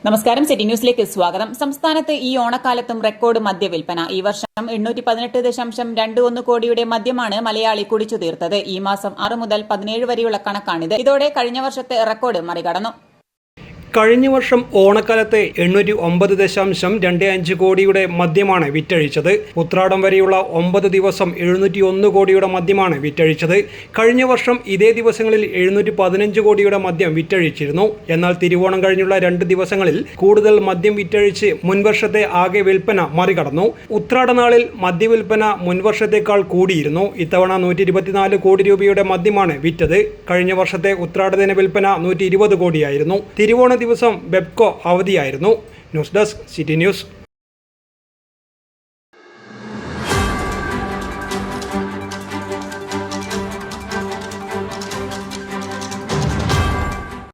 നമസ്കാരം. സിറ്റി ന്യൂസിലേക്ക് സ്വാഗതം. സംസ്ഥാനത്ത് ഈ ഓണക്കാലത്തും റെക്കോർഡ് മദ്യവിൽപ്പന. ഈ വർഷം 818.21 കോടിയുടെ മദ്യമാണ് മലയാളി കുടിച്ചു തീർത്തത്. ഈ മാസം 6 മുതൽ 17 വരെയുള്ള കണക്കാണിത്. ഇതോടെ കഴിഞ്ഞ വർഷത്തെ റെക്കോർഡ് മറികടന്നു. കഴിഞ്ഞ വർഷം ഓണക്കാലത്തെ 809.25 കോടിയുടെ മദ്യമാണ് വിറ്റഴിച്ചത്. ഉത്രാടം വരെയുള്ള 9 ദിവസം 701 കോടിയുടെ മദ്യമാണ് വിറ്റഴിച്ചത്. കഴിഞ്ഞ വർഷം ഇതേ ദിവസങ്ങളിൽ 715 കോടിയുടെ മദ്യം വിറ്റഴിച്ചിരുന്നു. എന്നാൽ തിരുവോണം കഴിഞ്ഞുള്ള 2 ദിവസങ്ങളിൽ കൂടുതൽ മദ്യം വിറ്റഴിച്ച് മുൻവർഷത്തെ ആകെ വിൽപ്പന മറികടന്നു. ഉത്രാടനാളിൽ മദ്യവിൽപ്പന മുൻവർഷത്തേക്കാൾ കൂടിയിരുന്നു. ഇത്തവണ 124 കോടി രൂപയുടെ മദ്യമാണ് വിറ്റത്. കഴിഞ്ഞ വർഷത്തെ ഉത്രാടദിന വിൽപ്പന 120 കോടിയായിരുന്നു. തിരുവോണ ദിവസം ബെപ്കോ അവധിയായിരുന്നു. News desk, city news.